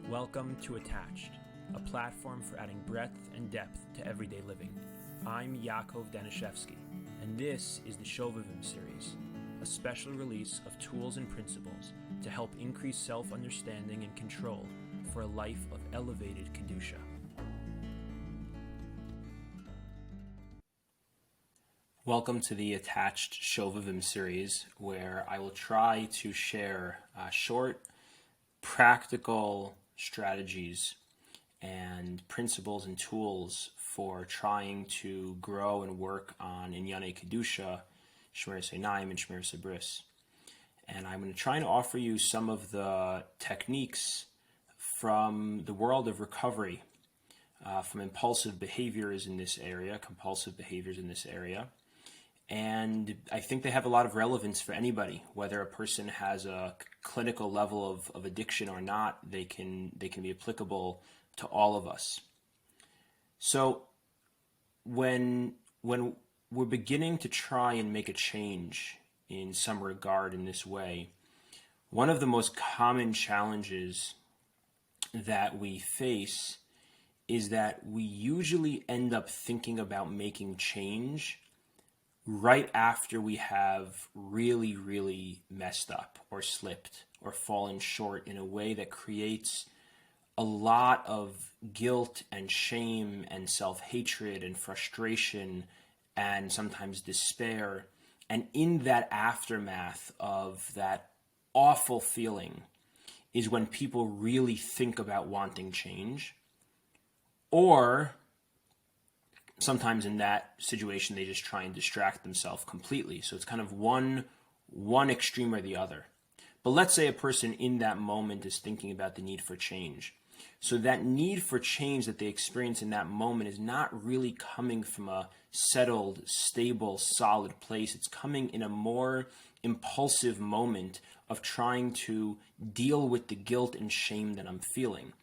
Welcome to Attached, a platform for adding breadth and depth to everyday living. I'm Yakov Danishefsky, and this is the Shovavim series, a special release of tools and principles to help increase self-understanding and control for a life of elevated Kedusha. Welcome to the Attached Shovavim series, where I will try to share short, practical strategies and principles and tools for trying to grow and work on Inyane Kedusha, Shmiras Einayim, and Shmiras Bris. And I'm going to try and offer you some of the techniques from the world of recovery, from impulsive behaviors in this area, compulsive behaviors in this area. And I think they have a lot of relevance for anybody, whether a person has a clinical level of addiction or not. They can be applicable to all of us. So when we're beginning to try and make a change in some regard in this way, one of the most common challenges that we face is that we usually end up thinking about making change right after we have really, really messed up or slipped or fallen short in a way that creates a lot of guilt and shame and self-hatred and frustration and sometimes despair. And in that aftermath of that awful feeling is when people really think about wanting change, or sometimes in that situation, they just try and distract themselves completely. So it's kind of one extreme or the other. But let's say a person in that moment is thinking about the need for change. So that need for change that they experience in that moment is not really coming from a settled, stable, solid place. It's coming in a more impulsive moment of trying to deal with the guilt and shame that I'm feeling.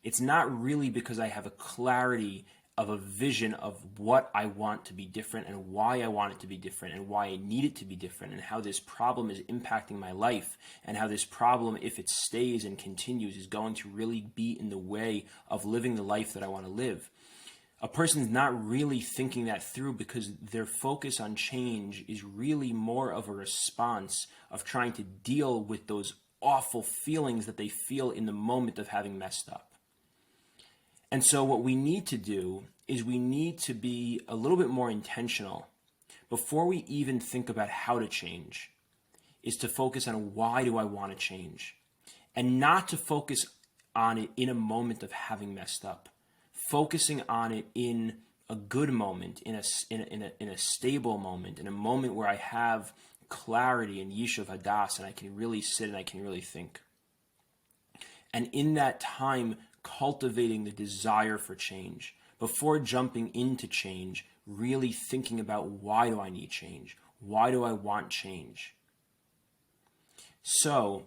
It's not really because I have a clarity of a vision of what I want to be different and why I want it to be different and why I need it to be different and how this problem is impacting my life and how this problem, if it stays and continues, is going to really be in the way of living the life that I want to live. A person's not really thinking that through because their focus on change is really more of a response of trying to deal with those awful feelings that they feel in the moment of having messed up. And so what we need to do is we need to be a little bit more intentional before we even think about how to change, is to focus on why do I want to change, and not to focus on it in a moment of having messed up, focusing on it in a good moment, in a stable moment, in a moment where I have clarity and yishuv hadas, and I can really sit and I can really think. And in that time, cultivating the desire for change before jumping into change, really thinking about why do I need change? Why do I want change? So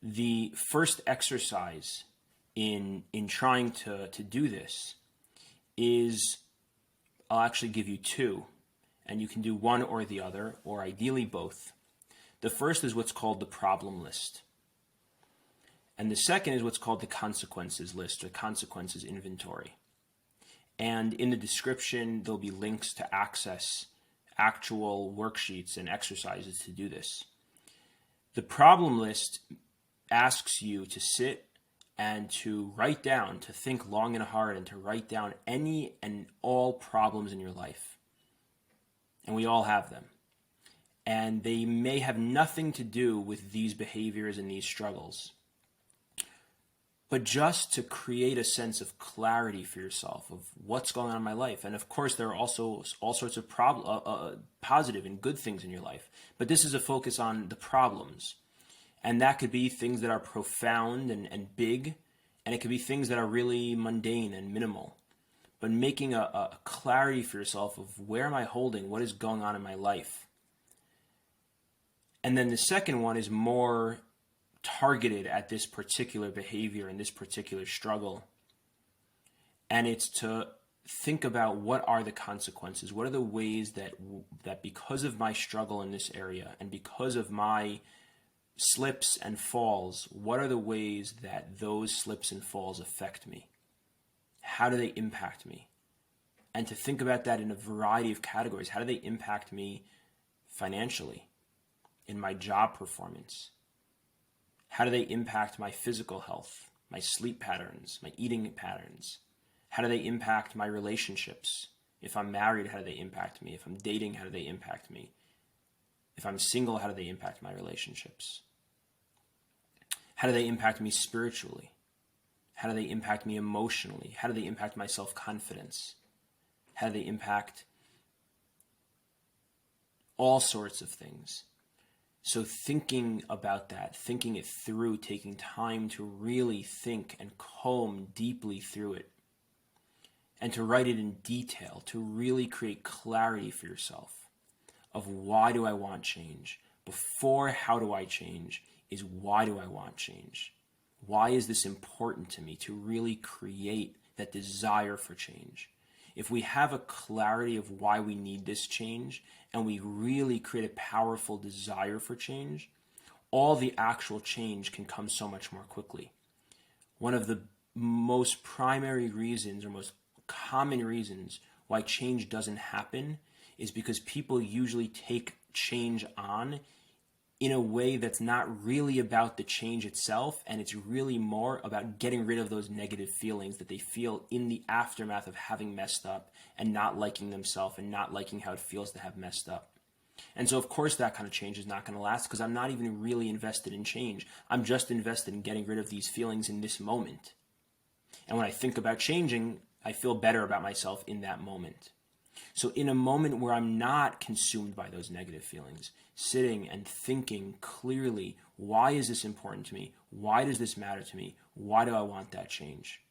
the first exercise in trying to do this is, I'll actually give you two, and you can do one or the other, or ideally both. The first is what's called the problem list. And the second is what's called the consequences list or consequences inventory. And in the description, there'll be links to access actual worksheets and exercises to do this. The problem list asks you to sit and to write down, to think long and hard, and to write down any and all problems in your life. And we all have them. And they may have nothing to do with these behaviors and these struggles, but just to create a sense of clarity for yourself of what's going on in my life. And of course, there are also all sorts of positive and good things in your life. But this is a focus on the problems. And that could be things that are profound and big, and it could be things that are really mundane and minimal. But making a clarity for yourself of where am I holding, what is going on in my life. And then the second one is more targeted at this particular behavior and this particular struggle. And it's to think about what are the consequences, what are the ways that because of my struggle in this area and because of my slips and falls, what are the ways that those slips and falls affect me? How do they impact me? And to think about that in a variety of categories. How do they impact me financially, in my job performance? How do they impact my physical health, my sleep patterns, my eating patterns? How do they impact my relationships? If I'm married, how do they impact me? If I'm dating, how do they impact me? If I'm single, how do they impact my relationships? How do they impact me spiritually? How do they impact me emotionally? How do they impact my self-confidence? How do they impact all sorts of things? So thinking about that, thinking it through, taking time to really think and comb deeply through it, and to write it in detail, to really create clarity for yourself of why do I want change? Before how do I change is why do I want change? Why is this important to me? To really create that desire for change. If we have a clarity of why we need this change, and we really create a powerful desire for change, all the actual change can come so much more quickly. One of the most primary reasons, or most common reasons, why change doesn't happen is because people usually take change on in a way that's not really about the change itself, and it's really more about getting rid of those negative feelings that they feel in the aftermath of having messed up and not liking themselves and not liking how it feels to have messed up. And so, of course, that kind of change is not going to last because I'm not even really invested in change. I'm just invested in getting rid of these feelings in this moment. And when I think about changing, I feel better about myself in that moment. So in a moment where I'm not consumed by those negative feelings, sitting and thinking clearly, why is this important to me? Why does this matter to me? Why do I want that change?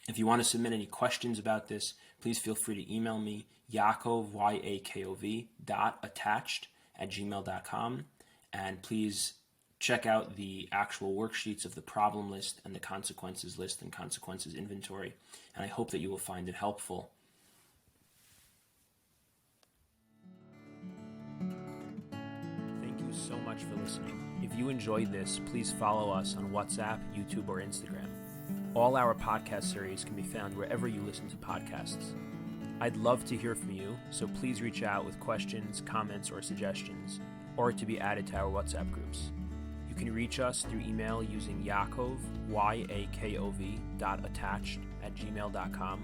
If you want to submit any questions about this, please feel free to email me, Yakov, Yakov, .attached@gmail.com. And please check out the actual worksheets of the problem list and the consequences list and consequences inventory. And I hope that you will find it helpful. Thank you so much for listening. If you enjoyed this, please follow us on WhatsApp, YouTube, or Instagram. All our podcast series can be found wherever you listen to podcasts. I'd love to hear from you, so please reach out with questions, comments, or suggestions, or to be added to our WhatsApp groups. You can reach us through email using Yakov, Yakov, .attached@gmail.com,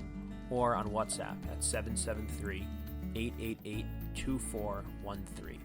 or on WhatsApp at 773-888-2413.